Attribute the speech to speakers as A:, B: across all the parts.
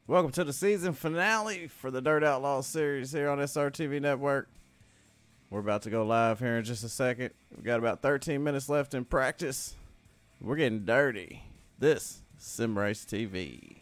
A: Welcome to the season finale for the Dirt Outlaws series here on SRTV Network. We're about to go live here in just a second. We've got about 13 minutes left in practice. We're getting dirty. This is Sim Race TV.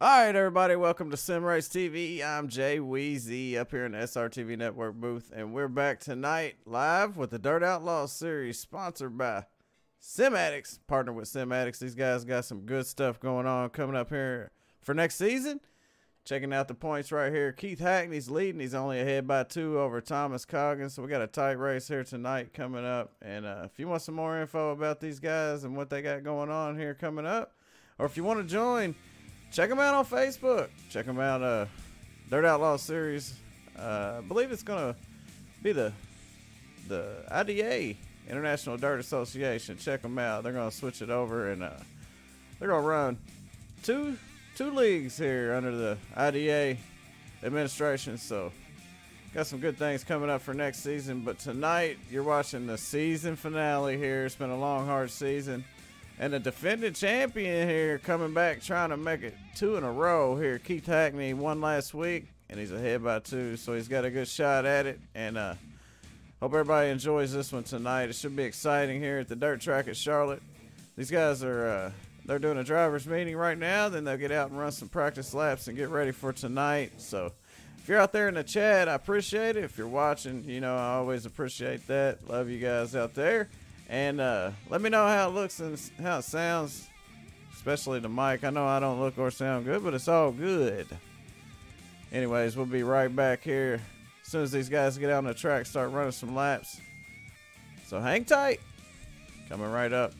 A: All right, everybody, welcome to Sim Race TV. I'm Jay Weezy up here in the SRTV Network booth, and we're back tonight live with the Dirt Outlaws series, sponsored by Sim Addicts, partnered with Sim Addicts. These guys got some good stuff going on coming up here for next season. Checking out the points right here. Keith Hackney's leading. He's only ahead by 2 over Thomas Coggins, so we got a tight race here tonight coming up. And if you want some more info about these guys and what they got going on here coming up, or if you want to join, check them out on Facebook. Check them out, Dirt Outlaw Series. I believe it's going to be the IDA, International Dirt Association. Check them out. They're going to switch it over, and they're going to run two leagues here under the IDA administration. So got some good things coming up for next season. But tonight, you're watching the season finale here. It's been a long, hard season. And the defending champion here coming back, trying to make it 2 in a row here. Keith Hackney won last week, and he's ahead by 2, so he's got a good shot at it. And hope everybody enjoys this one tonight. It should be exciting here at the dirt track at Charlotte. These guys are they're doing a driver's meeting right now. Then they'll get out and run some practice laps and get ready for tonight. So if you're out there in the chat, I appreciate it. If you're watching, you know, I always appreciate that. Love you guys out there. And let me know how it looks and how it sounds, especially the mic. I know I don't look or sound good, but it's all good. Anyways, we'll be right back here as soon as these guys get out on the track, start running some laps. So hang tight. Coming right up.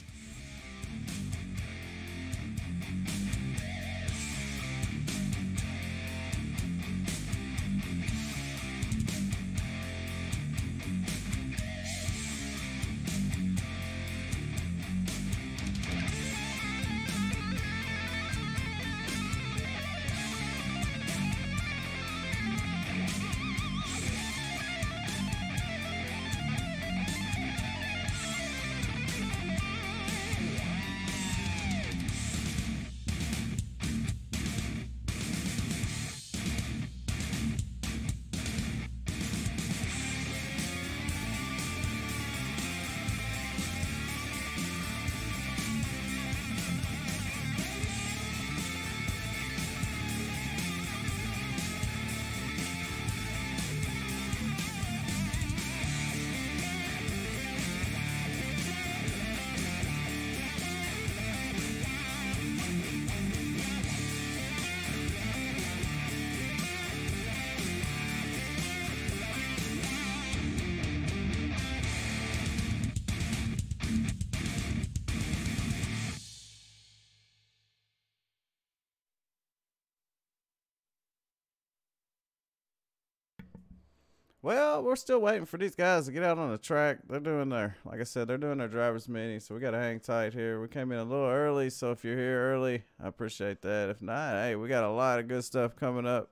A: Well, we're still waiting for these guys to get out on the track. They're doing their, like I said, they're doing their driver's meeting, so we got to hang tight here. We came in a little early, so if you're here early, I appreciate that. If not, hey, we got a lot of good stuff coming up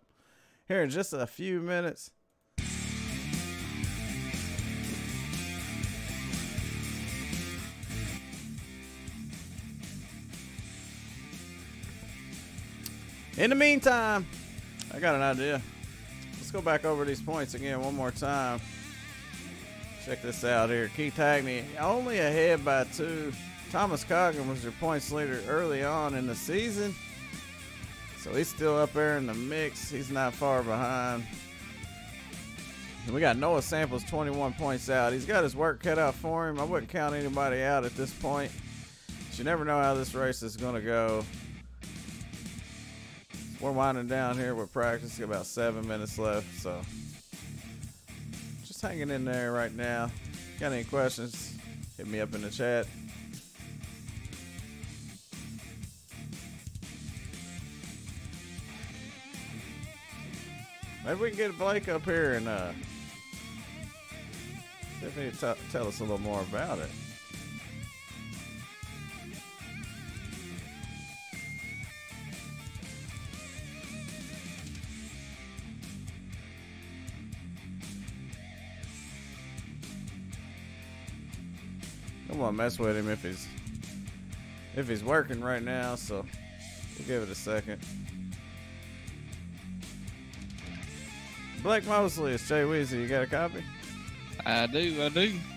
A: here in just a few minutes. In the meantime, I got an idea. Let's go back over these points again one more time. Check this out here. Keith Hackney only ahead by 2. Thomas Coggin was your points leader early on in the season. So he's still up there in the mix. He's not far behind. And we got Noah Samples 21 points out. He's got his work cut out for him. I wouldn't count anybody out at this point. But you never know how this race is going to go. We're winding down here with practice. Got about 7 minutes left, so just hanging in there right now. Got any questions? Hit me up in the chat. Maybe we can get Blake up here and see if he can tell us a little more about it. I won't mess with him if he's working right now, so we'll give it a second. Blake Mosley, it's Jay Weezy. You got a copy?
B: I do.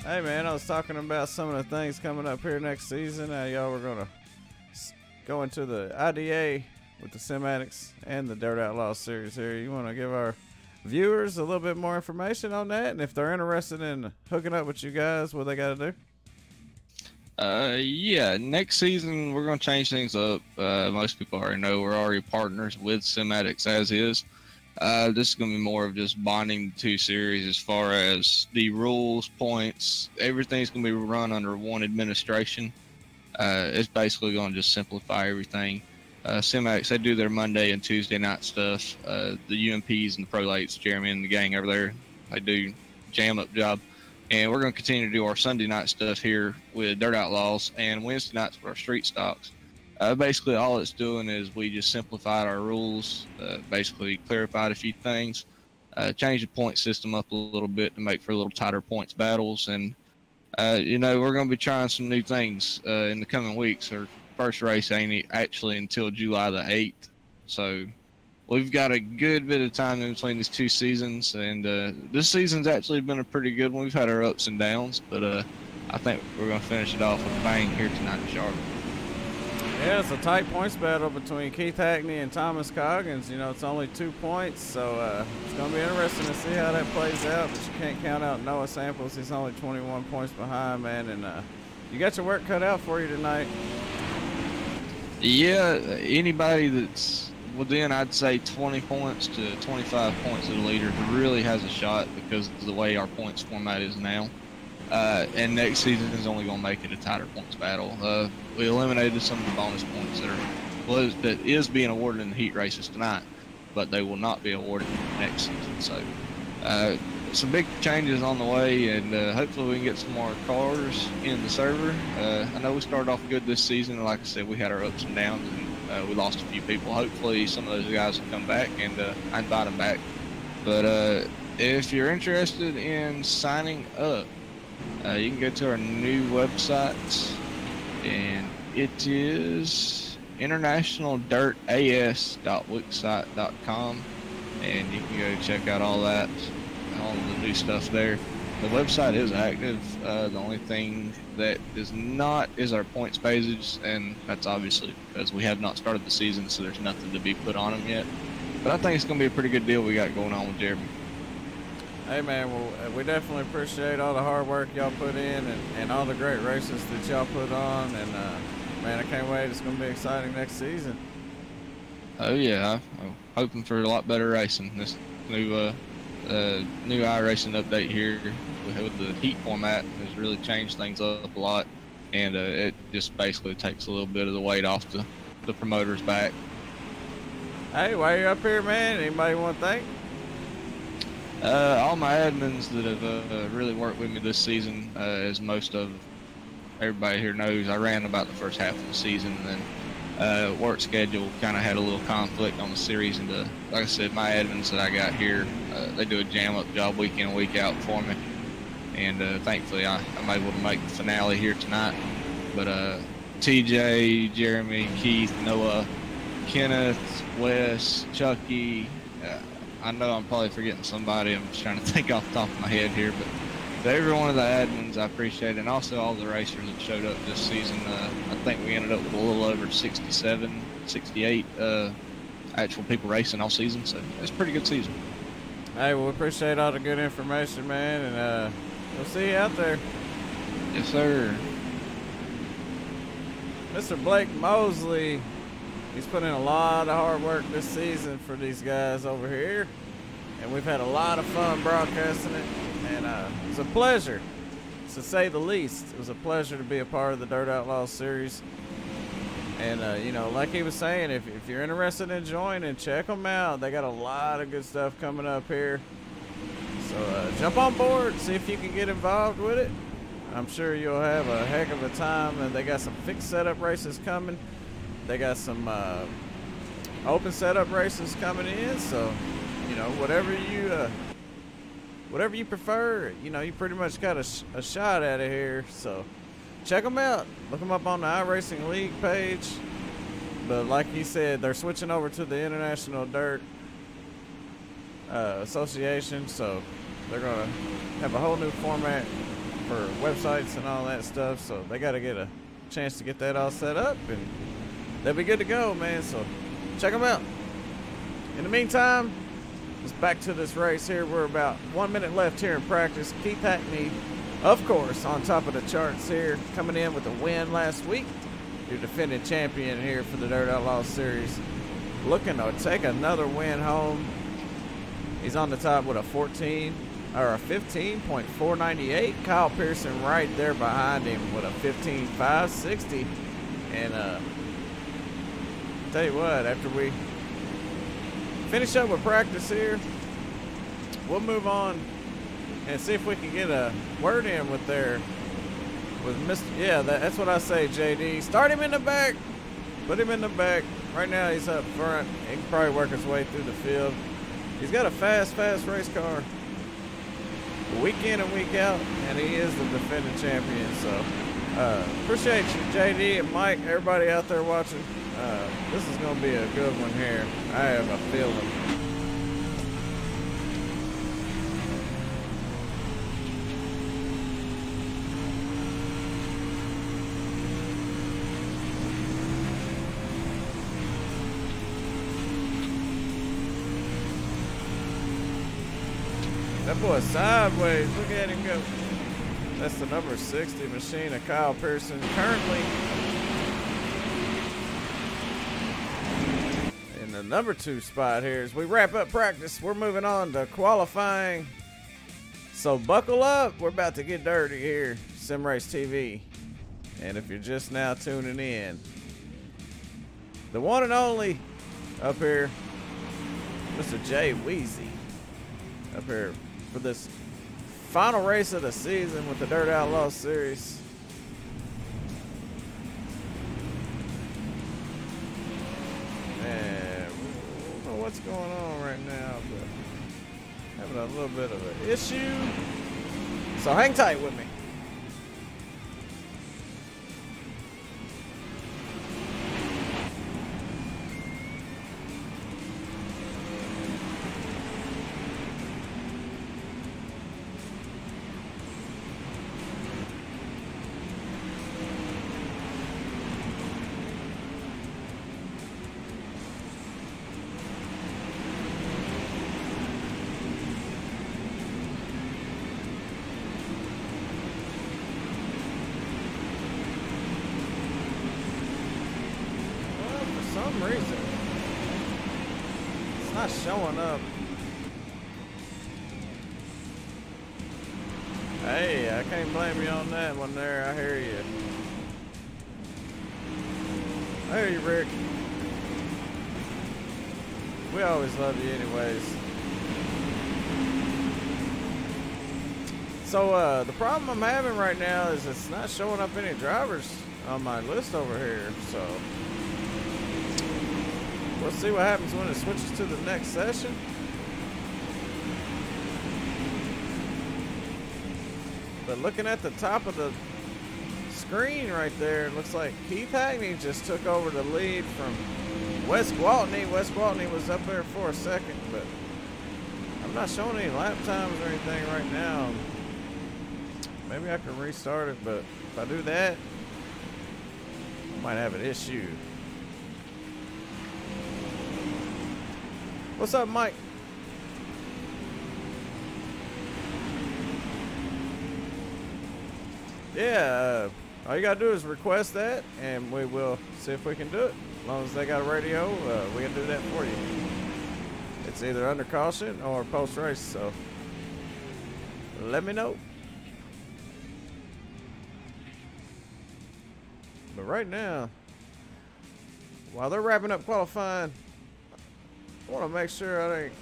A: Hey man, I was talking about some of the things coming up here next season. Y'all were gonna go into the IDA with the Sim Addicts and the Dirt Outlaws series here. You want to give our viewers a little bit more information on that, and if they're interested in hooking up with you guys, what they got to do?
B: Yeah, next season we're going to change things up. Most people already know we're already partners with Sim Addicts as is. This is going to be more of just bonding the two series as far as the rules, points, everything's going to be run under one administration. It's basically going to just simplify everything. Sim Addicts, they do their Monday and Tuesday night stuff. The UMPs and the Pro Lates, Jeremy and the gang over there, they do jam up job. And we're going to continue to do our Sunday night stuff here with Dirt Outlaws and Wednesday nights with our street stocks. Basically, all it's doing is we just simplified our rules, basically clarified a few things, changed the point system up a little bit to make for a little tighter points battles. And, you know, we're going to be trying some new things in the coming weeks. Our first race ain't actually until July the 8th. So we've got a good bit of time in between these two seasons, and this season's actually been a pretty good one. We've had our ups and downs, but I think we're going to finish it off with a bang here tonight in Charlotte.
A: Yeah, it's a tight points battle between Keith Hackney and Thomas Coggins. You know, it's only 2 points, so it's going to be interesting to see how that plays out, but you can't count out Noah Samples. He's only 21 points behind, man, and you got your work cut out for you tonight.
B: Yeah, anybody that's within, I'd say, 20 points to 25 points of the leader really has a shot because of the way our points format is now. And next season is only going to make it a tighter points battle. We eliminated some of the bonus points that is being awarded in the heat races tonight, but they will not be awarded next season. So some big changes on the way, and hopefully we can get some more cars in the server. I know we started off good this season, and like I said, we had our ups and downs, and we lost a few people. Hopefully some of those guys will come back, and I invite them back. But if you're interested in signing up, you can go to our new website, and it is internationaldirtas.wixsite.com, and you can go check out all that, all the new stuff there. The website is active. The only thing that is not is our points pages, and that's obviously because we have not started the season, so there's nothing to be put on them yet. But I think it's going to be a pretty good deal we got going on with Jeremy.
A: Hey man, well, we definitely appreciate all the hard work y'all put in and all the great races that y'all put on, and man, I can't wait. It's going to be exciting next season.
B: Oh yeah, I'm hoping for a lot better racing. This new iRacing update here with the heat format has really changed things up a lot, and it just basically takes a little bit of the weight off the promoters' back.
A: Hey, while you're up here, man, anybody want to thank?
B: All my admins that have really worked with me this season, as most of everybody here knows, I ran about the first half of the season, and then work schedule kind of had a little conflict on the series. And like I said, my admins that I got here, they do a jam-up job week in, week out for me. And thankfully, I'm able to make the finale here tonight. But TJ, Jeremy, Keith, Noah, Kenneth, Wes, Chucky, I know I'm probably forgetting somebody. I'm just trying to think off the top of my head here, but to every one of the admins, I appreciate it, and also all the racers that showed up this season. I think we ended up with a little over 67, 68 actual people racing all season, so it's a pretty good season.
A: Hey, well, we appreciate all the good information, man, and we'll see you out there.
B: Yes, sir.
A: Mr. Blake Mosley, he's put in a lot of hard work this season for these guys over here, and we've had a lot of fun broadcasting it, and it's a pleasure, to say the least. It was a pleasure to be a part of the Dirt Outlaws series, and you know, like he was saying, if you're interested in joining, check them out. They got a lot of good stuff coming up here, so jump on board, see if you can get involved with it. I'm sure you'll have a heck of a time, and they got some fixed setup races coming. They got some open setup races coming in, so you know, whatever you prefer, you know, you pretty much got a shot at it here. So check them out. Look them up on the iRacing League page. But like he said, they're switching over to the International Dirt Association, so they're gonna have a whole new format for websites and all that stuff. So they got to get a chance to get that all set up, and they'll be good to go, man. So check them out. In the meantime, let's back to this race here. We're about 1 minute left here in practice. Keith Hackney, of course, on top of the charts here, coming in with a win last week. Your defending champion here for the Dirt Outlaws series, looking to take another win home. He's on the top with a 15.498. Kyle Pearson right there behind him with a 15.560. And tell you what, after we finish up with practice here, we'll move on and see if we can get a word in with Mr. Yeah, that's what I say, JD. Start him in the back. Put him in the back. Right now he's up front. He can probably work his way through the field. He's got a fast race car, week in and week out, and he is the defending champion. So appreciate you, JD and Mike, everybody out there watching. This is going to be a good one here. I have a feeling. That boy sideways. Look at him go. That's the number 60 machine of Kyle Pearson. Currently in the number 2 spot here. As we wrap up practice, we're moving on to qualifying. So buckle up. We're about to get dirty here. Sim Race TV. And if you're just now tuning in, the one and only up here, Mr. Jay Weezy, up here for this final race of the season with the Dirt Outlaws series. And I don't know what's going on right now, but having a little bit of an issue. So hang tight with me. Reason it's not showing up. Hey, I can't blame you on that one there. I hear you. I hear you, Rick. We always love you anyways. So the problem I'm having right now is it's not showing up any drivers on my list over here. So we'll see what happens when it switches to the next session. But looking at the top of the screen right there, it looks like Keith Hackney just took over the lead from Wes Gwaltney. Wes Gwaltney was up there for a second, but I'm not showing any lap times or anything right now. Maybe I can restart it, but if I do that, I might have an issue. What's up, Mike? Yeah, all you gotta do is request that, and we will see if we can do it. As long as they got a radio, we can do that for you. It's either under caution or post-race, so let me know. But right now, while they're wrapping up qualifying, I want to make sure I didn't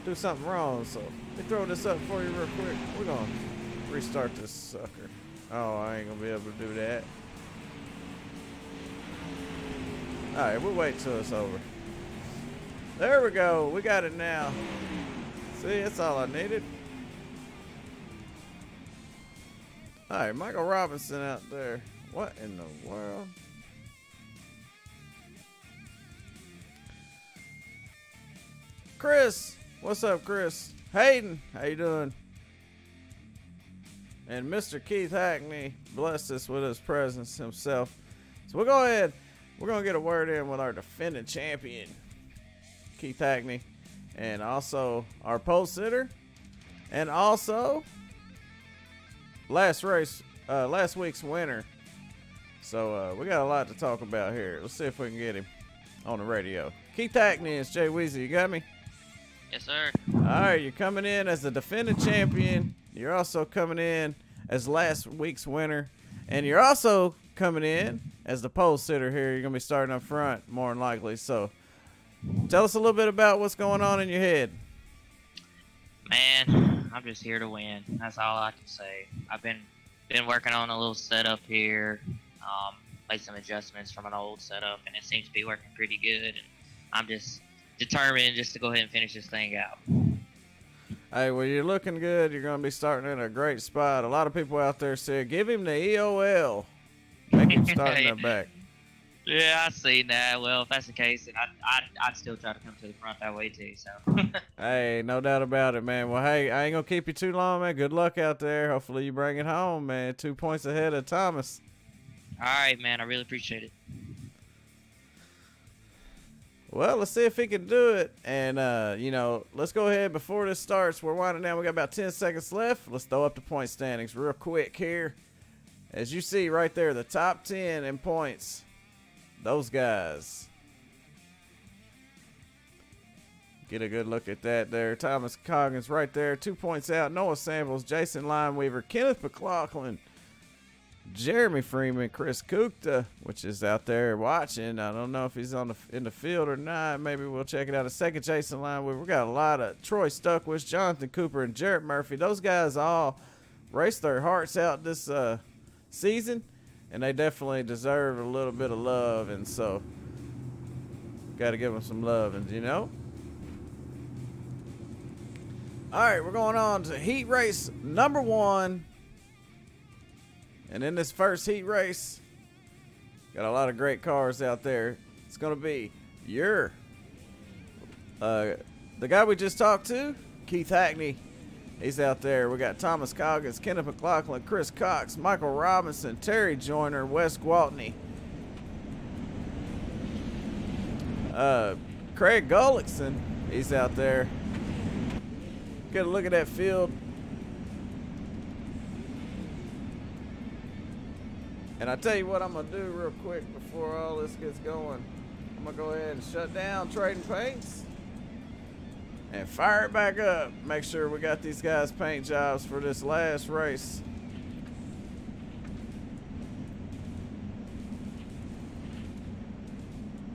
A: do something wrong. So let me throw this up for you real quick. We're going to restart this sucker. Oh, I ain't going to be able to do that. All right, we'll wait till it's over. There we go. We got it now. See, that's all I needed. All right, Michael Robinson out there. What in the world? Chris, what's up, Chris? Hayden, how you doing? And Mr. Keith Hackney blessed us with his presence himself. So we'll go ahead. We're going to get a word in with our defending champion, Keith Hackney, and also our pole sitter, and also last week's winner. So we got a lot to talk about here. Let's see if we can get him on the radio. Keith Hackney, it's Jay Weezy. You got me?
C: Yes, sir.
A: All right, you're coming in as the defending champion. You're also coming in as last week's winner, and you're also coming in as the pole sitter here. You're gonna be starting up front more than likely. So tell us a little bit about what's going on in your head.
C: Man, I'm just here to win. That's all I can say. I've been working on a little setup here, made some adjustments from an old setup, and it seems to be working pretty good. And I'm just determined just to go ahead and finish this thing out.
A: Hey, well, you're looking good. You're going to be starting in a great spot. A lot of people out there said, give him the EOL. Make him start in the back.
C: Yeah, I seen that. Well, if that's the case, then I'd still try to come to the front that way too. So.
A: Hey, no doubt about it, man. Well, hey, I ain't gonna keep you too long, man. Good luck out there. Hopefully you bring it home, man. 2 points ahead of Thomas.
C: All right, man. I really appreciate it.
A: Well, let's see if he can do it. And, let's go ahead before this starts. We're winding down. We got about 10 seconds left. Let's throw up the point standings real quick here. As you see right there, the top 10 in points. Those guys. Get a good look at that there. Thomas Coggins right there. 2 points out. Noah Samples, Jason Lineweaver, Kenneth McLaughlin, Jeremy Freeman, Chris Coupe, which is out there watching. I don't know if he's in the field or not. Maybe we'll check it out in a second. Jason Lineweaver. We got a lot of Troy Stuckwitz, Jonathan Cooper, and Jarrett Murphy. Those guys all raced their hearts out this season, and they definitely deserve a little bit of love, and so got to give them some love, and All right, we're going on to heat race number 1. And in this first heat race, got a lot of great cars out there. It's going to be the guy we just talked to, Keith Hackney. He's out there. We got Thomas Coggins, Kenneth McLaughlin, Chris Cox, Michael Robinson, Terry Joyner, Wes Gwaltney, Craig Gullickson. He's out there. Get a look at that field. And I tell you what I'm going to do real quick before all this gets going. I'm going to go ahead and shut down Trading Paints and fire it back up. Make sure we got these guys' paint jobs for this last race.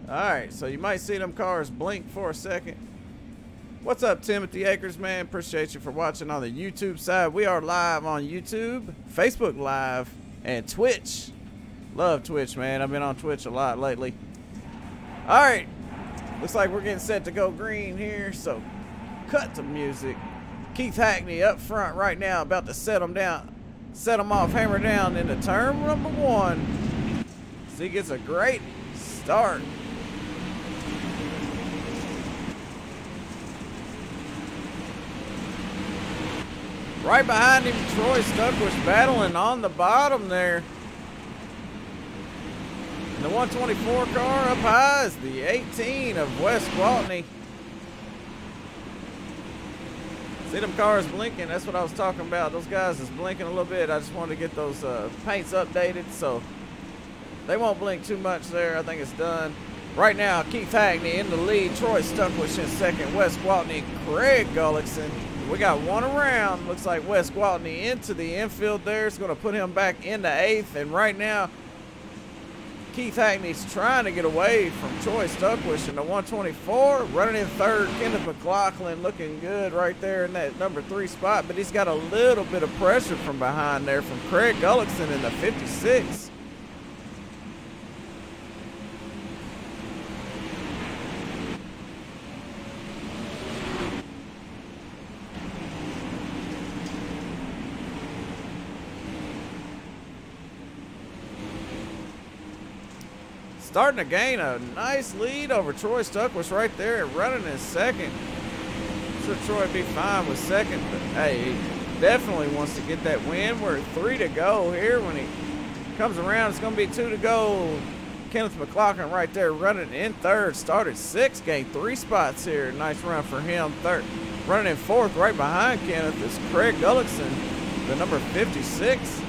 A: All right, so you might see them cars blink for a second. What's up, Timothy Akers, man? Appreciate you for watching on the YouTube side. We are live on YouTube, Facebook Live, and Twitch. Love Twitch, man. I've been on Twitch a lot lately. All right. Looks like we're getting set to go green here, so cut to music. Keith Hackney up front right now, about to set him down, set him off, hammer down into turn number 1. So he gets a great start. Right behind him, Troy Stuckwish battling on the bottom there. And the 124 car up high is the 18 of Wes Gwaltney. See them cars blinking? That's what I was talking about. Those guys is blinking a little bit. I just wanted to get those paints updated, so they won't blink too much there. I think it's done. Right now, Keith Hackney in the lead. Troy Stuckwish in second. Wes Gwaltney, Craig Gullickson. We got one around. Looks like Wes Gwaltney into the infield there. It's going to put him back into 8th. And right now, Keith Hackney's trying to get away from Troy Stuckwish in the 124. Running in 3rd, Kenneth McLaughlin looking good right there in that number 3 spot. But he's got a little bit of pressure from behind there from Craig Gullickson in the 56. Starting to gain a nice lead over Troy Stuckwish right there, running in 2nd. I'm sure Troy would be fine with 2nd, but hey, he definitely wants to get that win. We're at 3 to go here. When he comes around, it's going to be 2 to go. Kenneth McLaughlin right there running in 3rd. Started 6th, gained 3 spots here. Nice run for him. 3rd, running in 4th right behind Kenneth is Craig Gullickson, the number 56.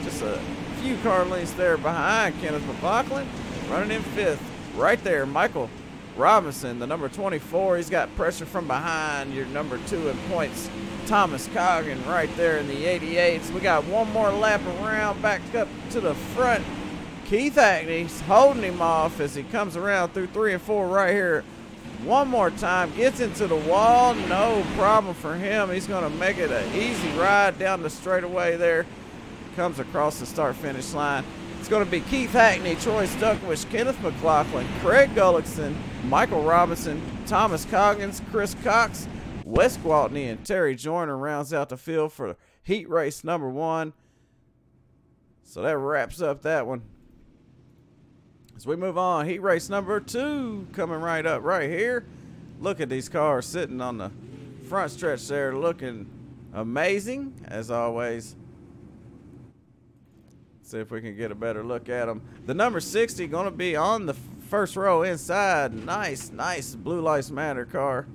A: Just a few car lengths there behind Kenneth McLaughlin. Running in 5th, right there, Michael Robinson, the number 24. He's got pressure from behind. Your number 2 in points, Thomas Coggin, right there in the 88s. We got one more lap around, back up to the front. Keith Hackney's holding him off as he comes around through 3 and 4 right here. One more time, gets into the wall. No problem for him. He's going to make it an easy ride down the straightaway there. Comes across the start-finish line. It's going to be Keith Hackney, Troy Stuckwish, Kenneth McLaughlin, Craig Gullickson, Michael Robinson, Thomas Coggins, Chris Cox, Wes Gwaltney, and Terry Joyner rounds out the field for heat race number 1. So that wraps up that one. As we move on, heat race number 2 coming right up right here. Look at these cars sitting on the front stretch there, looking amazing as always. See if we can get a better look at them. The number 60 going to be on the first row inside. Nice Blue Lives Matter car.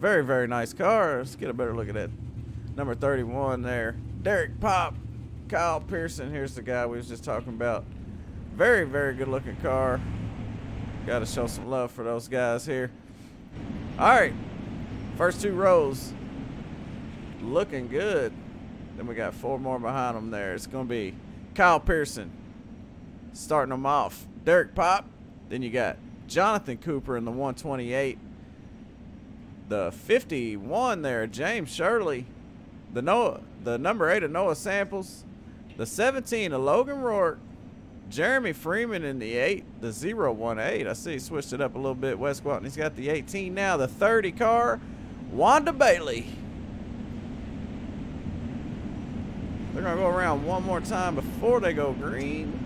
A: Very, very nice car. Let's get a better look at that. Number 31 there. Derek Pop, Kyle Pearson. Here's the guy we was just talking about. Very, very good looking car. Got to show some love for those guys here. All right. First 2 rows looking good. Then we got 4 more behind them there. It's going to be Kyle Pearson starting them off. Derek Pop. Then you got Jonathan Cooper in the 128. The 51 there, James Shirley. The number 8 of Noah Samples. The 17 of Logan Rourke. Jeremy Freeman in the 8. The 018. I see he switched it up a little bit. Wes Gwaltney's got the 18 now. The 30 car, Wanda Bailey. They're going to go around one more time before they go green.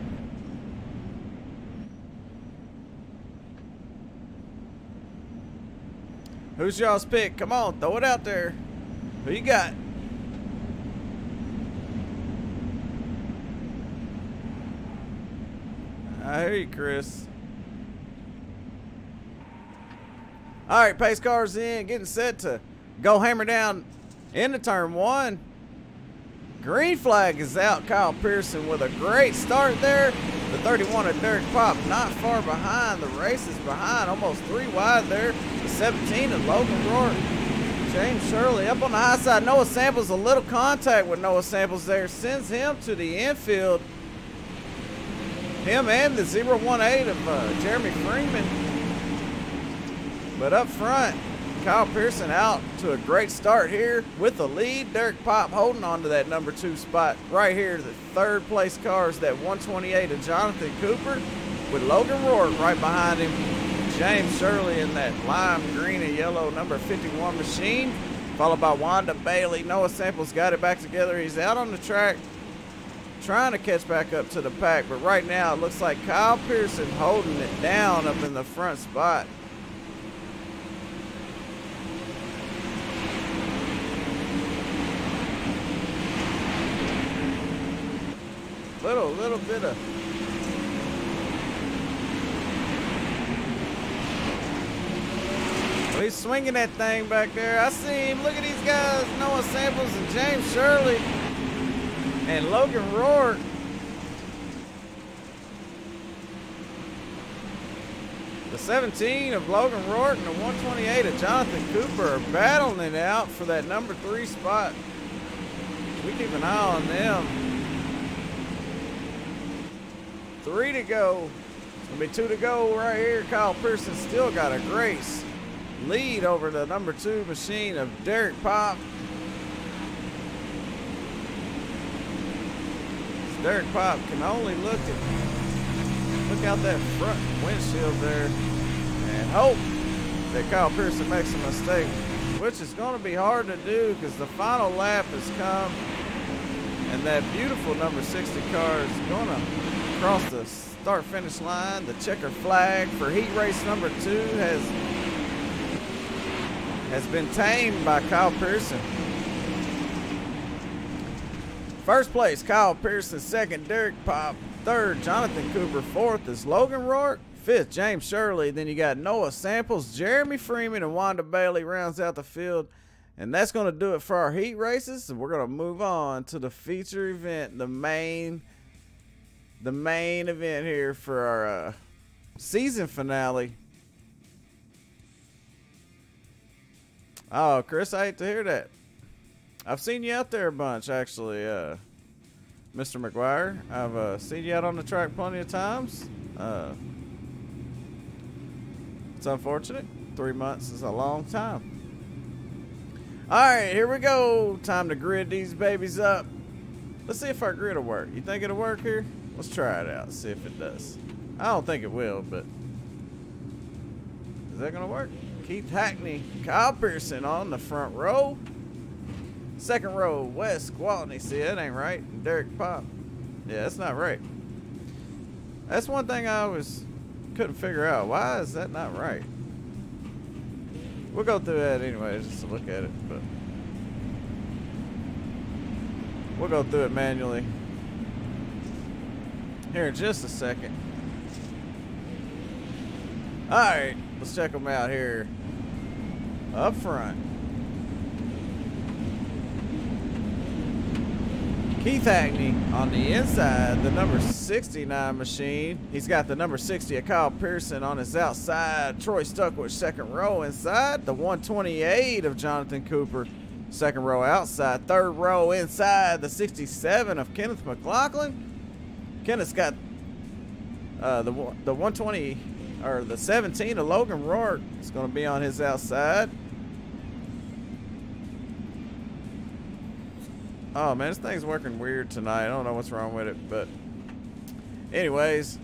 A: Who's y'all's pick? Come on, throw it out there. Who you got? I hear you, Chris. All right, pace cars in, getting set to go hammer down into turn 1. Green flag is out. Kyle Pearson with a great start there. The 31 of Derek Pop not far behind. The race is behind, almost 3 wide there. The 17 of Logan Rourke. James Shirley up on the high side. Noah Samples, a little contact with Noah Samples there. Sends him to the infield. Him and the 018 of Jeremy Freeman. But up front, Kyle Pearson out to a great start here with the lead. Derek Pop holding on to that number 2 spot right here. The third place car is that 128 of Jonathan Cooper with Logan Rourke right behind him. James Shirley in that lime green and yellow number 51 machine, followed by Wanda Bailey. Noah Samples got it back together. He's out on the track trying to catch back up to the pack, but right now it looks like Kyle Pearson holding it down up in the front spot. Little bit of he's swinging that thing back there. I see him. Look at these guys. Noah Samples and James Shirley and Logan Rourke. The 17 of Logan Rourke and the 128 of Jonathan Cooper are battling it out for that number 3 spot. We keep an eye on them. 3 to go. It's going to be 2 to go right here. Kyle Pearson still got a great lead over the number 2 machine of Derek Pop. Derek Pop can only look out that front windshield there and hope that Kyle Pearson makes a mistake, which is going to be hard to do because the final lap has come and that beautiful number 60 car is going to cross the start finish line. The checker flag for heat race number 2 has been tamed by Kyle Pearson. First place, Kyle Pearson. Second, Derek Pop. Third, Jonathan Cooper. Fourth is Logan Rourke. Fifth, James Shirley. Then you got Noah Samples, Jeremy Freeman, and Wanda Bailey rounds out the field. And that's going to do it for our heat races. And we're going to move on to the feature event, the main event here for our season finale. Oh, Chris, I hate to hear that. I've seen you out there a bunch, actually, Mr. McGuire. I've seen you out on the track plenty of times. It's unfortunate. 3 months is a long time. All right, here we go. Time to grid these babies up. Let's see if our grid will work. You think it'll work here? Let's try it out, see if it does. I don't think it will, but is that going to work? Keith Hackney, Kyle Pearson on the front row. Second row, Wes Gwaltney. See, that ain't right. Derek Pop. Yeah, that's not right. That's one thing I always couldn't figure out. Why is that not right? We'll go through that anyway, just to look at it. But we'll go through it manually here in just a second. All right, let's check them out here up front. Keith Hackney on the inside, the number 69 machine. He's got the number 60 of Kyle Pearson on his outside. Troy Stuckwich, second row inside. The 128 of Jonathan Cooper, second row outside. Third row inside, the 67 of Kenneth McLaughlin. Kenneth's got the 120 or the 17 of Logan Rourke is going to be on his outside. Oh man, this thing's working weird tonight. I don't know what's wrong with it, but anyways,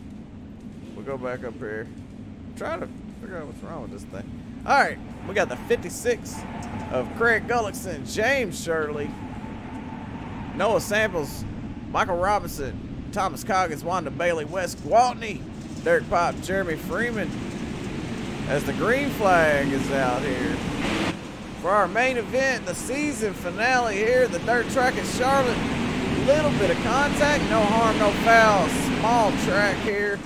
A: we'll go back up here. I'm trying to figure out what's wrong with this thing. All right, we got the 56 of Craig Gullickson, James Shirley, Noah Samples, Michael Robinson, Thomas Coggins, Wanda Bailey, Wes Gwaltney, Derek Pop, Jeremy Freeman, as the green flag is out here. For our main event, the season finale here, the dirt track at Charlotte. Little bit of contact, no harm, no foul. Small track here.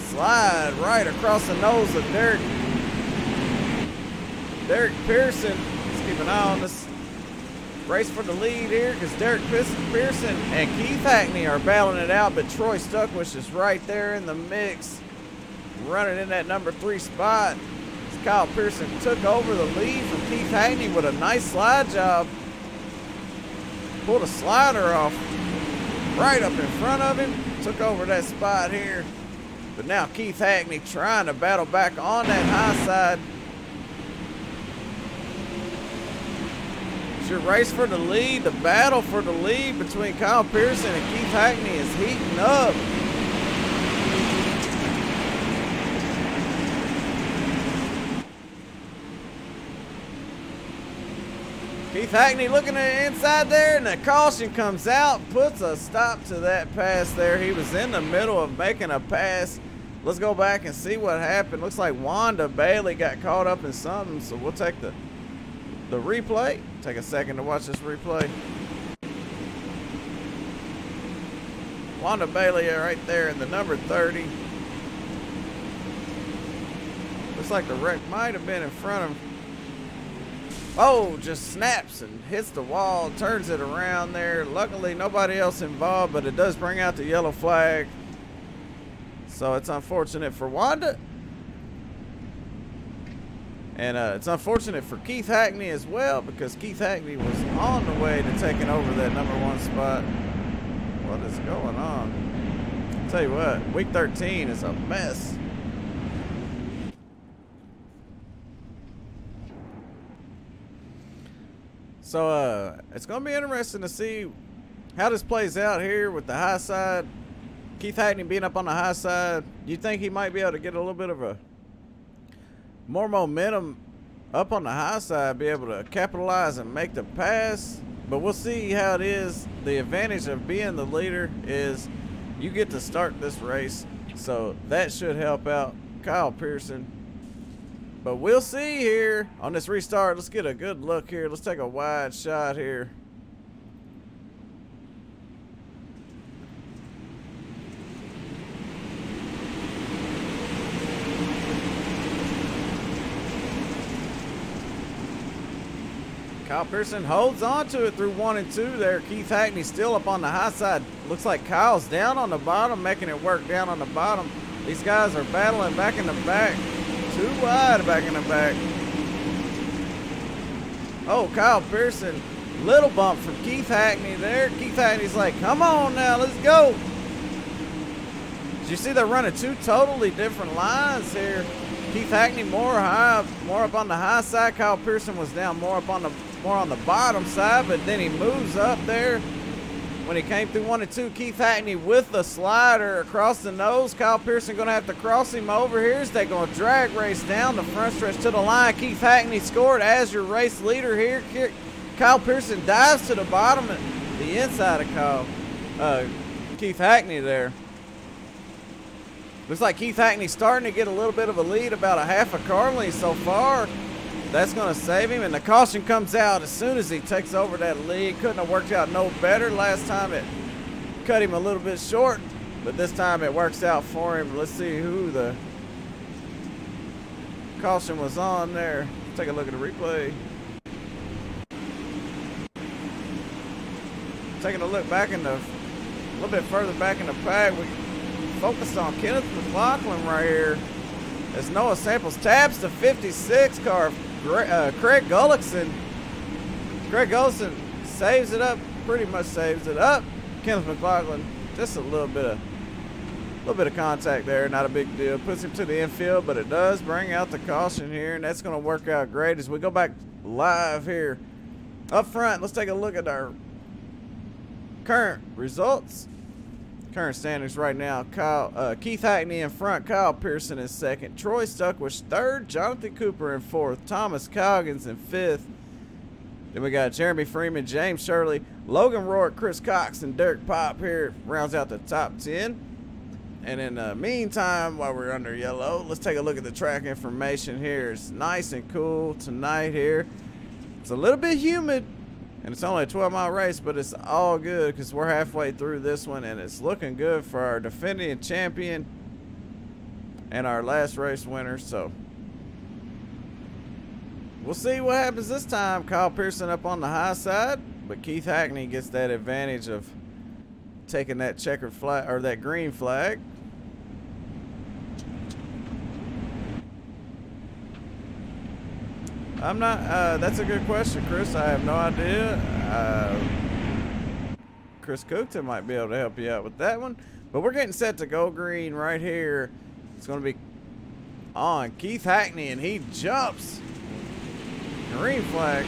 A: Slide right across the nose of Derek Pearson. Let's keep an eye on this race for the lead here because Derek Pearson and Keith Hackney are battling it out, but Troy Stuckwich is right there in the mix, running in that number 3 spot. Kyle Pearson took over the lead from Keith Hackney with a nice slide job. Pulled a slider off right up in front of him. Took over that spot here. But now Keith Hackney trying to battle back on that high side. It's your race for the lead. The battle for the lead between Kyle Pearson and Keith Hackney is heating up. Keith Hackney looking at the inside there, and the caution comes out, puts a stop to that pass there. He was in the middle of making a pass. Let's go back and see what happened. Looks like Wanda Bailey got caught up in something, so we'll take the replay. Take a second to watch this replay. Wanda Bailey right there in the number 30. Looks like the wreck might have been in front of him. Oh, just snaps and hits the wall, turns it around there. Luckily, nobody else involved, but it does bring out the yellow flag. So it's unfortunate for Wanda. And it's unfortunate for Keith Hackney as well, because Keith Hackney was on the way to taking over that number 1 spot. What is going on? I'll tell you what, week 13 is a mess. So it's going to be interesting to see how this plays out here with the high side. Keith Hackney being up on the high side. You think he might be able to get a little bit of a more momentum up on the high side, be able to capitalize and make the pass? But we'll see how it is. The advantage of being the leader is you get to start this race, so that should help out Kyle Pearson. But we'll see here on this restart. Let's get a good look here. Let's take a wide shot here. Kyle Pearson holds on to it through 1 and 2 there. Keith Hackney still up on the high side. Looks like Kyle's down on the bottom, making it work down on the bottom. These guys are battling back in the back. Too wide back in the back. Oh, Kyle Pearson. Little bump from Keith Hackney there. Keith Hackney's like, come on now, let's go. Did you see they're running 2 totally different lines here? Keith Hackney more up on the high side. Kyle Pearson was down more on the bottom side, but then he moves up there. When he came through 1 and 2, Keith Hackney with the slider across the nose. Kyle Pearson going to have to cross him over here. They're going to drag race down the front stretch to the line. Keith Hackney scored as your race leader here. Kyle Pearson dives to the bottom and the inside of Keith Hackney there. Looks like Keith Hackney starting to get a little bit of a lead, about a half a car length so far. That's going to save him, and the caution comes out as soon as he takes over that lead. Couldn't have worked out no better. Last time it cut him a little bit short, but this time it works out for him. Let's see who the caution was on there. Let's take a look at the replay. Taking a look back in a little bit further back in the pack, we focused on Kenneth McLaughlin right here. As Noah Samples taps the 56 car, Craig Gullickson. Craig Gullickson saves it up, pretty much saves it up. Kenneth McLaughlin, just a little bit of contact there, not a big deal. Puts him to the infield, but it does bring out the caution here, and that's going to work out great as we go back live here. Up front, let's take a look at our current results. Current standings right now. Keith Hackney in front, Kyle Pearson in second, Troy Stuckwish third, Jonathan Cooper in fourth, Thomas Coggins in fifth. Then we got Jeremy Freeman, James Shirley, Logan Rourke, Chris Cox, and Derek Pop here rounds out the top 10. And in the meantime, while we're under yellow, let's take a look at the track information here. It's nice and cool tonight here. It's a little bit humid, and it's only a 12-mile race, but it's all good because we're halfway through this one, and it's looking good for our defending champion and our last race winner. So we'll see what happens this time. Kyle Pearson up on the high side, but Keith Hackney gets that advantage of taking that checkered flag, or that green flag. I'm not, that's a good question, Chris. I have no idea. Chris Cookton might be able to help you out with that one. But we're getting set to go green right here It's going to be on Keith Hackney, and he jumps. Green flag.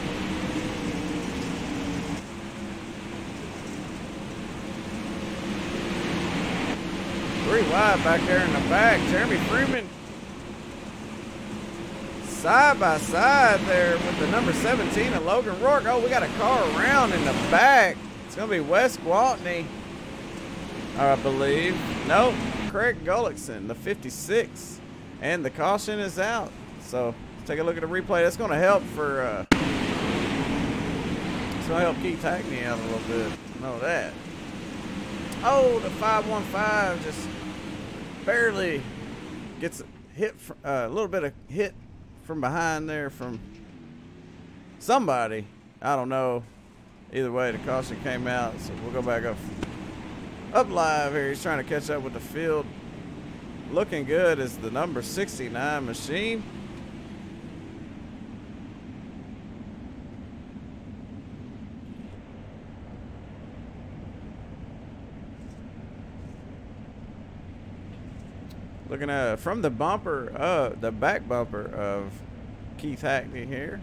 A: Three wide back there in the back. Jeremy Freeman side by side there with the number 17 of Logan Rourke. Oh, we got a car around in the back. It's going to be Wes Gwaltney, I believe. Nope, Craig Gullickson, the 56. And the caution is out. So let's take a look at the replay. That's going to help for it's going to help Keith Hackney out a little bit. Know that. Oh, the 515 just barely gets hit, a little bit of hit from behind there from somebody. I don't know. Either way, the caution came out, so we'll go back up live here. He's trying to catch up with the field. Looking good is the number 69 machine. Looking at from the bumper, the back bumper of Keith Hackney here.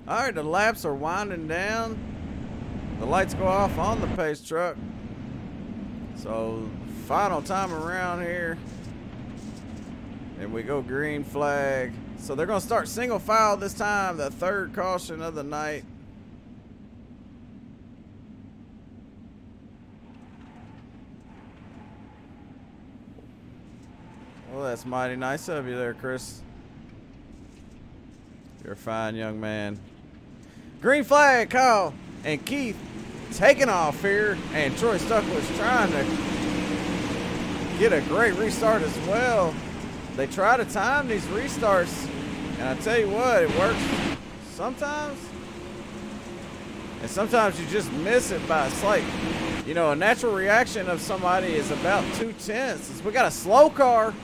A: All right, the laps are winding down. The lights go off on the pace truck. So final time around here. And we go green flag. So they're going to start single file this time, the third caution of the night. Well, that's mighty nice of you there, Chris. You're a fine young man. Green flag call, and Keith taking off here, and Troy Stuckless trying to get a great restart as well. They try to time these restarts, and I tell you what, it works sometimes, and sometimes you just miss it by a slight. You know, a natural reaction of somebody is about 2/10. We got a slow car.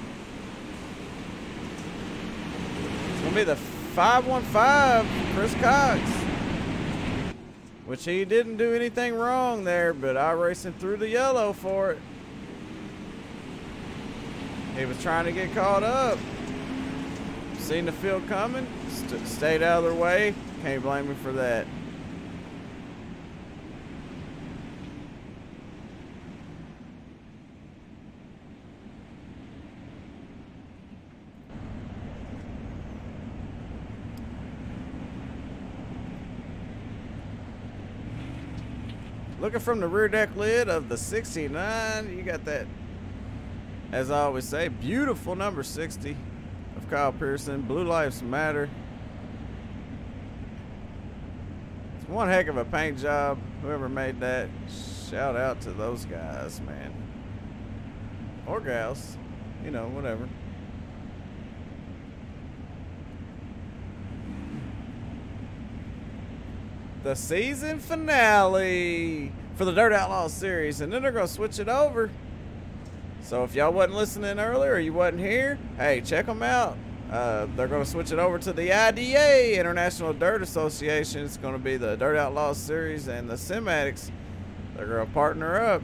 A: It's gonna be the 515, Chris Cox. Which he didn't do anything wrong there, but iRacing threw the yellow for it. He was trying to get caught up. Seen the field coming, stayed out of their way. Can't blame him for that. Looking from the rear deck lid of the 69, you got that, as I always say, beautiful number 60 of Kyle Pearson. Blue Lives Matter. It's one heck of a paint job. Whoever made that, shout out to those guys, man. Or gals, you know, whatever. The season finale for the Dirt Outlaws series, and then they're going to switch it over. So if y'all wasn't listening earlier or you wasn't here, hey, check them out. They're going to switch it over to the IDA, International Dirt Association. It's going to be the Dirt Outlaws series and the Simatics. They're going to partner up,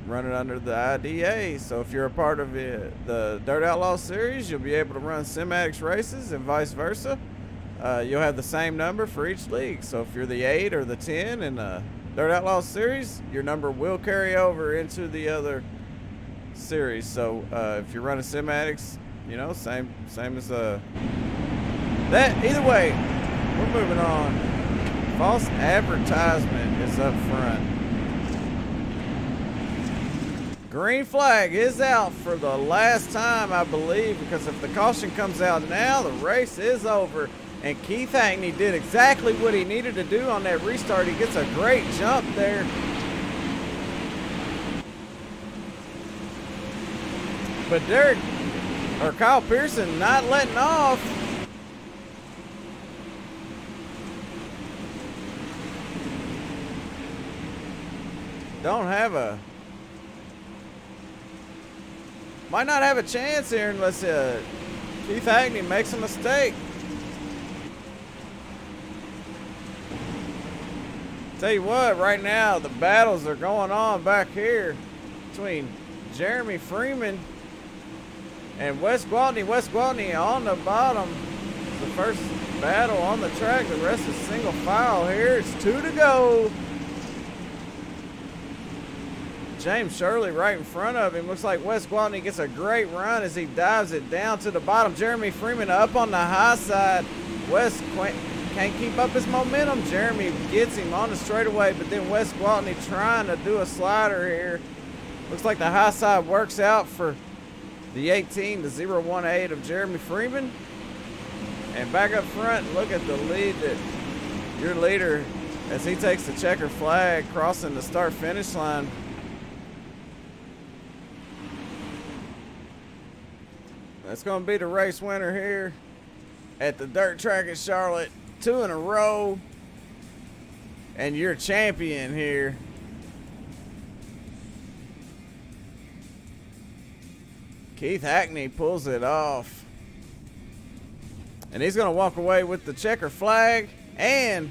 A: run it under the IDA. So if you're a part of the Dirt Outlaws series, you'll be able to run Simatics races and vice versa. You'll have the same number for each league. So if you're the 8 or the 10 in the Dirt Outlaws series, your number will carry over into the other series. So if you're running Simatics, you know, same as that. Either way, we're moving on. False advertisement is up front. Green flag is out for the last time, I believe, because if the caution comes out now, the race is over. And Keith Hackney did exactly what he needed to do on that restart. He gets a great jump there. But Kyle Pearson not letting off. don't have a, might not have a chance here unless Keith Hackney makes a mistake. Tell you what, right now the battles are going on back here between Jeremy Freeman and Wes Gwaltney. Wes Gwaltney on the bottom. The first battle on the track. The rest is single file here. It's 2 to go. James Shirley right in front of him. Looks like Wes Gwaltney gets a great run as he dives it down to the bottom. Jeremy Freeman up on the high side. Wes can't keep up his momentum. Jeremy gets him on the straightaway, but then Wes Gwaltney trying to do a slider here. Looks like the high side works out for the 18, the 018 of Jeremy Freeman. And back up front, look at the lead that your leader, as he takes the checker flag, crossing the start-finish line. That's going to be the race winner here at the dirt track at Charlotte. 2 in a row. And your champion here. Keith Hackney pulls it off. And he's going to walk away with the checker flag and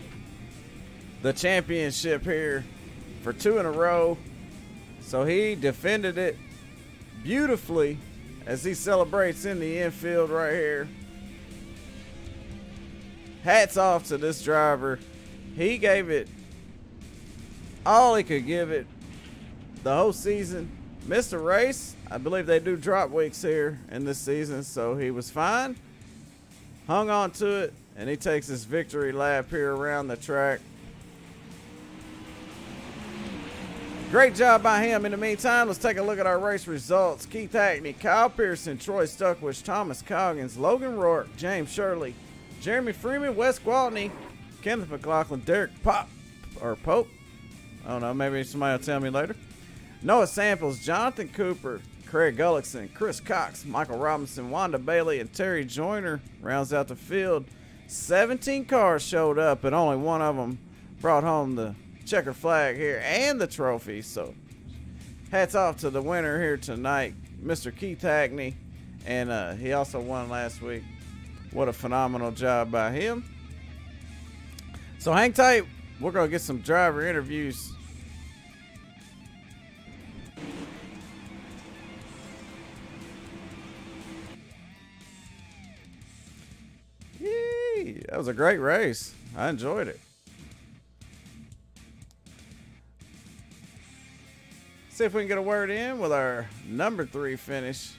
A: the championship here for 2 in a row. So he defended it beautifully as he celebrates in the infield right here. Hats off to this driver. He gave it all he could give it the whole season. Missed a race. I believe they do drop weeks here in this season, so he was fine. Hung on to it, and he takes his victory lap here around the track. Great job by him. In the meantime, let's take a look at our race results. Keith Hackney, Kyle Pearson, Troy Stuckwich, Thomas Coggins, Logan Rourke, James Shirley, Jeremy Freeman, Wes Gwaltney, Kenneth McLaughlin, Derek Pope. I don't know, maybe somebody will tell me later. Noah Samples, Jonathan Cooper, Craig Gullickson, Chris Cox, Michael Robinson, Wanda Bailey, and Terry Joyner rounds out the field. 17 cars showed up, and only one of them brought home the checker flag here and the trophy. So hats off to the winner here tonight, Mr. Keith Hackney, and he also won last week. What a phenomenal job by him. So hang tight. We're going to get some driver interviews. Yee, that was a great race. I enjoyed it. See if we can get a word in with our number 3 finish.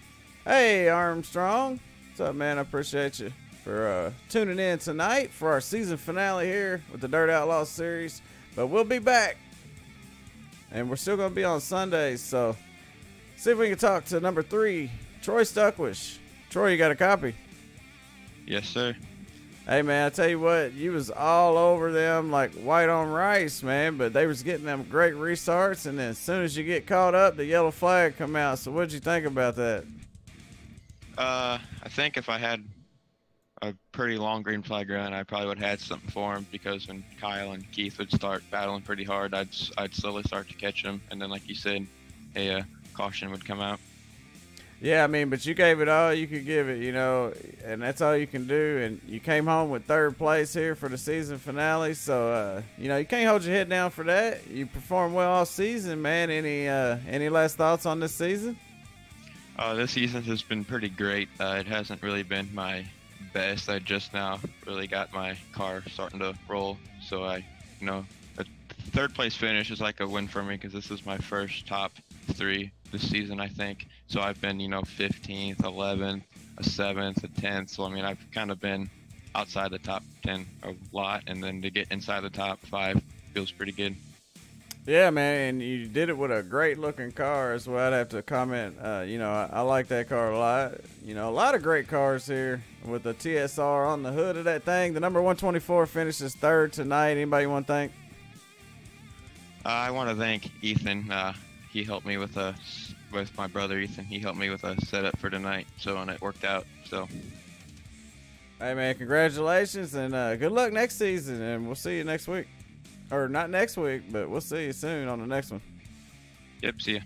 A: Hey, Armstrong. What's up, man? I appreciate you for tuning in tonight for our season finale here with the Dirt Outlaws series. But we'll be back. And we're still going to be on Sundays. So see if we can talk to number 3, Troy Stuckwich. Troy, you got a copy?
B: Yes, sir.
A: Hey, man, I tell you what, you was all over them like white on rice, man, but they was getting them great restarts, and then as soon as you get caught up, the yellow flag come out. So what'd you think about that?
B: I think if I had a pretty long green flag run, I probably would have had something for him, because when Kyle and Keith would start battling pretty hard, I'd slowly start to catch them, and then like you said, a caution would come out.
A: Yeah, I mean, but you gave it all you could give it, you know, and that's all you can do. And you came home with 3rd place here for the season finale. So, you know, you can't hold your head down for that. You performed well all season, man. Any last thoughts on this season?
B: This season has been pretty great. It hasn't really been my best. I just now really got my car starting to roll. So a 3rd place finish is like a win for me, because this is my first top 3 this season, I think. So I've been, 15th, 11th, a 7th, a 10th. So, I mean, I've kind of been outside the top 10 a lot, and then to get inside the top 5 feels pretty good.
A: Yeah, man, and you did it with a great-looking car as well. I'd have to comment. I like that car a lot. A lot of great cars here with the TSR on the hood of that thing. The number 124 finishes 3rd tonight. Anybody want to thank?
B: I want to thank Ethan. He helped me with my brother Ethan. He helped me with a setup for tonight, and it worked out. So,
A: hey, man, congratulations, and good luck next season, and we'll see you next week. Or not next week, but we'll see you soon on the next one.
B: Yep, see ya.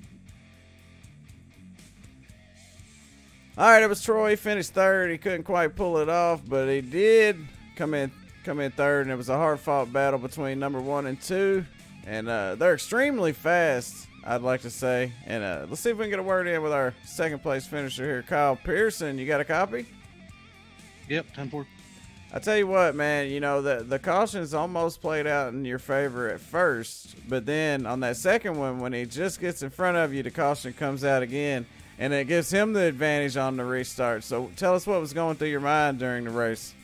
A: All right, it was Troy. He finished third. He couldn't quite pull it off, but he did come in third, and it was a hard-fought battle between number 1 and 2. And they're extremely fast, I'd like to say. And let's see if we can get a word in with our second-place finisher here, Kyle Pearson. You got a copy?
D: Yep, 10-4.
A: I tell you what, man, you know, the cautions almost played out in your favor at first, but then on that second one, when he just gets in front of you, the caution comes out again, and it gives him the advantage on the restart. So tell us what was going through your mind during the race.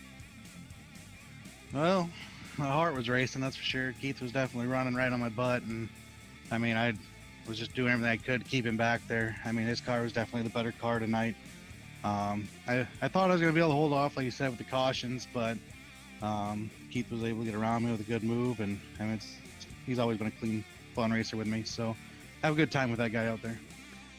D: Well, my heart was racing, that's for sure. Keith was definitely running right on my butt, and I mean, I was just doing everything I could to keep him back there. I mean, his car was definitely the better car tonight. I thought I was going to be able to hold off, like you said, with the cautions, but Keith was able to get around me with a good move, and I mean, he's always been a clean, fun racer with me, so have a good time with that guy out there.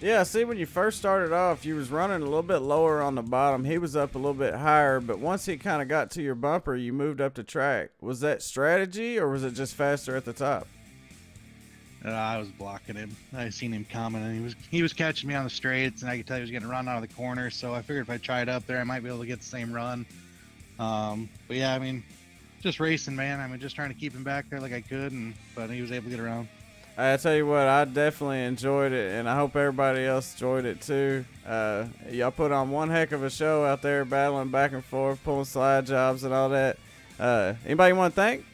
A: Yeah, see, when you first started off, you was running a little bit lower on the bottom. He was up a little bit higher, but once he kind of got to your bumper, you moved up the track. Was that strategy, or was it just faster at the top?
D: I was blocking him. I seen him coming, and he was catching me on the straights, and I could tell he was getting run out of the corner. So I figured if I tried up there, I might be able to get the same run. But yeah, I mean, just racing, man. I mean, just trying to keep him back there like I could, but he was able to get around.
A: I tell you what, I definitely enjoyed it, and I hope everybody else enjoyed it too. Y'all put on one heck of a show out there, battling back and forth, pulling slide jobs and all that. Anybody want to thank?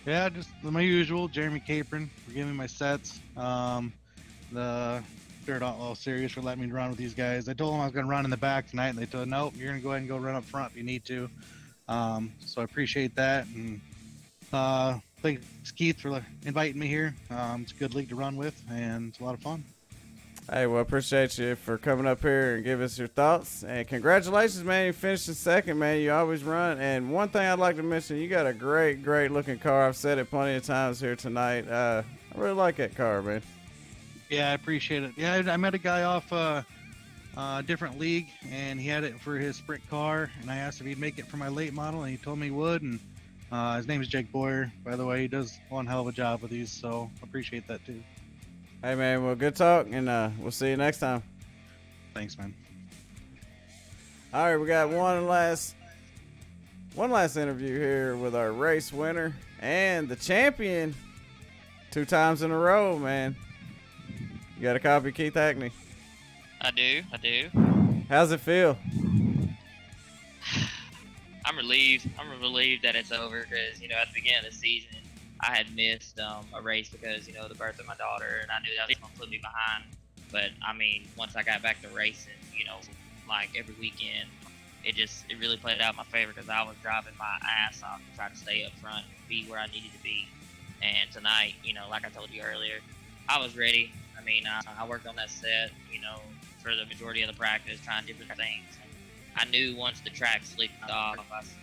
D: Yeah, just my usual, Jeremy Capron for giving me my sets. The Dirt Outlaw series for letting me run with these guys. I told them I was going to run in the back tonight, and they told, nope, you're going to go ahead and go run up front if you need to. So I appreciate that. And thanks, Keith, for inviting me here. It's a good league to run with, and it's a lot of fun.
A: Hey, well, appreciate you for coming up here and give us your thoughts. And congratulations, man. You finished in second, man. You always run. And one thing I'd like to mention, you got a great, great looking car. I've said it plenty of times here tonight. I really like that car, man.
D: Yeah, I appreciate it. Yeah, I met a guy off a different league, and he had it for his sprint car. And I asked if he'd make it for my late model, and he told me he would. And his name is Jake Boyer, by the way. He does one hell of a job with these, so I appreciate that too.
A: Hey, man, well, good talk, and we'll see you next time.
D: Thanks, man.
A: All right, we got one last interview here with our race winner and the champion 2 times in a row, man. You got a copy, Keith Hackney?
C: I do.
A: How's it feel?
C: I'm relieved. I'm relieved that it's over because, you know, at the beginning of the season, I had missed a race because, you know, the birth of my daughter, and I knew that was going to put me behind. But, I mean, once I got back to racing, you know, like every weekend, it really played out in my favor because I was driving my ass off to try to stay up front and be where I needed to be. And tonight, you know, like I told you earlier, I was ready. I mean, I worked on that set, you know, for the majority of the practice, trying different things. And I knew once the track slipped off,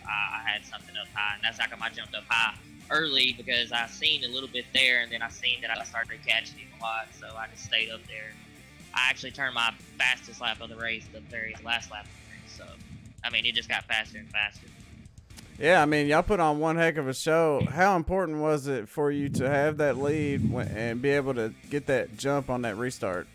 C: I had something up high. And that's how come I jumped up high early, because I seen a little bit there, and then I seen that I started catching him a lot, so I just stayed up there. I actually turned my fastest lap of the race the very last lap of the race, so, I mean, it just got faster and faster.
A: Yeah, I mean, y'all put on one heck of a show. How important was it for you to have that lead and be able to get that jump on that restart?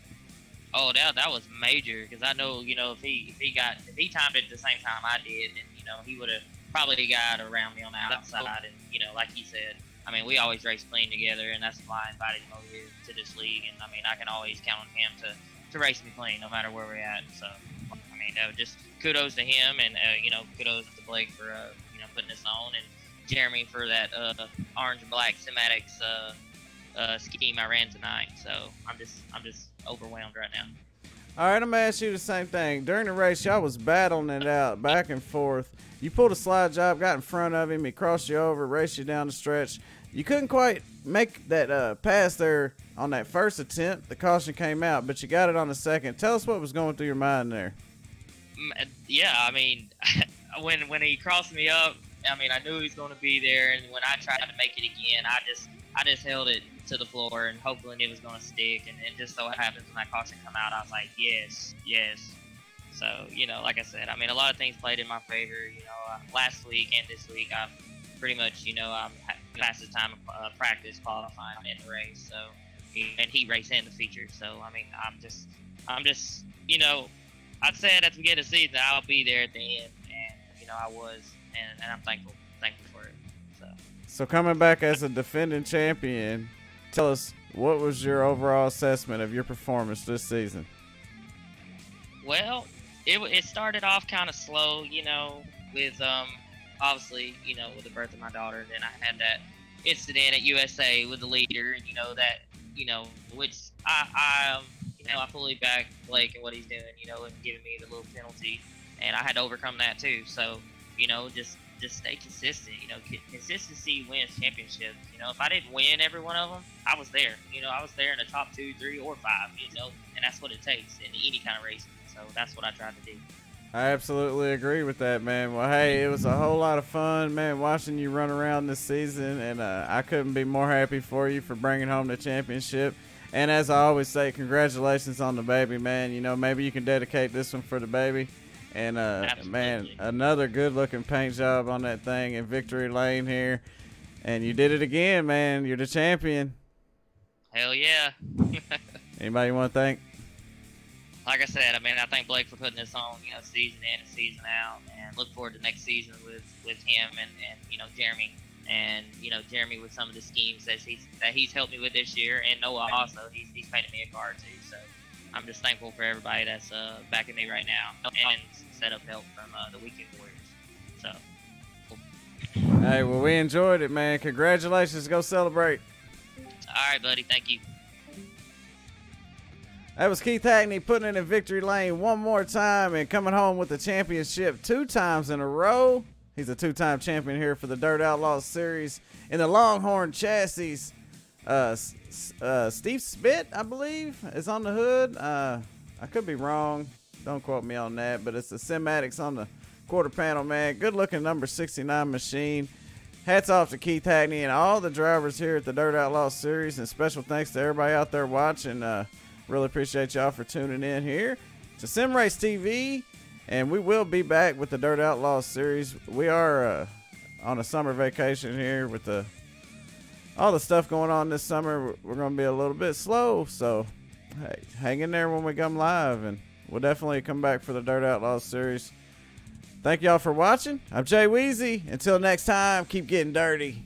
C: Oh, that was major, because I know, you know, if he timed it at the same time I did, then, you know, he would have probably got around me on the outside. And, you know, like he said, I mean, we always race clean together, and that's why I invited him over here to this league. And, I mean, I can always count on him to race me clean no matter where we're at. So, I mean, just kudos to him, and, you know, kudos to Blake for, you know, putting this on, and Jeremy for that orange and black Cymatics scheme I ran tonight. So I'm just overwhelmed right now.
A: All right, I'm going to ask you the same thing. During the race, y'all was battling it out back and forth. You pulled a slide job, got in front of him, he crossed you over, raced you down the stretch. You couldn't quite make that pass there on that first attempt. The caution came out, but you got it on the second. Tell us what was going through your mind there.
C: Yeah, I mean, when he crossed me up, I mean, I knew he was going to be there, and when I tried to make it again, I just held it to the floor and hoping it was going to stick, and just so it happens when that caution come out, I was like, yes. So, you know, like I said, I mean, a lot of things played in my favor. You know, last week and this week, I've pretty much, you know, fastest time of practice qualifying in the race. So, and heat race and the feature. So I mean, I'm just, you know, I said at the beginning of the season I'll be there at the end, and you know I was, and I'm thankful for it.
A: So coming back as a defending champion, tell us, what was your overall assessment of your performance this season?
C: Well, it started off kind of slow, you know, with obviously, you know, with the birth of my daughter. Then I had that incident at USA with the leader, and you know that, you know, which I you know, I fully back Blake and what he's doing, you know, and giving me the little penalty, and I had to overcome that too. So, you know, just stay consistent. You know, consistency wins championships. You know, if I didn't win every one of them, I was there. You know, I was there in the top 2, 3, or 5. You know, and that's what it takes in any kind of racing. So that's what I tried to do.
A: I absolutely agree with that, man. Well, hey, it was a whole lot of fun, man, watching you run around this season, and I couldn't be more happy for you for bringing home the championship. And as I always say, congratulations on the baby, man. You know, maybe you can dedicate this one for the baby. And, man, another good-looking paint job on that thing in victory lane here. And you did it again, man. You're the champion.
C: Hell yeah.
A: Anybody you want to thank?
C: Like I said, I mean, I thank Blake for putting this on, you know, season in and season out, and look forward to next season with him and you know, Jeremy. And, you know, Jeremy with some of the schemes that he's helped me with this year, and Noah also, he's painted me a car too. So I'm just thankful for everybody that's backing me right now, and set up help from the Weekend Warriors. So, cool.
A: Hey, well, we enjoyed it, man. Congratulations. Go celebrate.
C: All right, buddy. Thank you.
A: That was Keith Hackney putting it in victory lane one more time and coming home with the championship 2 times in a row. He's a 2-time champion here for the Dirt Outlaws series in the Longhorn chassis. Steve Spit, I believe, is on the hood. I could be wrong. Don't quote me on that, but it's the Simatics on the quarter panel, man. Good looking number 69 machine. Hats off to Keith Hackney and all the drivers here at the Dirt Outlaws series, and special thanks to everybody out there watching. Really appreciate y'all for tuning in here to Sim Race TV. And we will be back with the Dirt Outlaws series. We are on a summer vacation here with all the stuff going on this summer. We're going to be a little bit slow. So, hey, hang in there when we come live. And we'll definitely come back for the Dirt Outlaws series. Thank y'all for watching. I'm Jay Weezy. Until next time, keep getting dirty.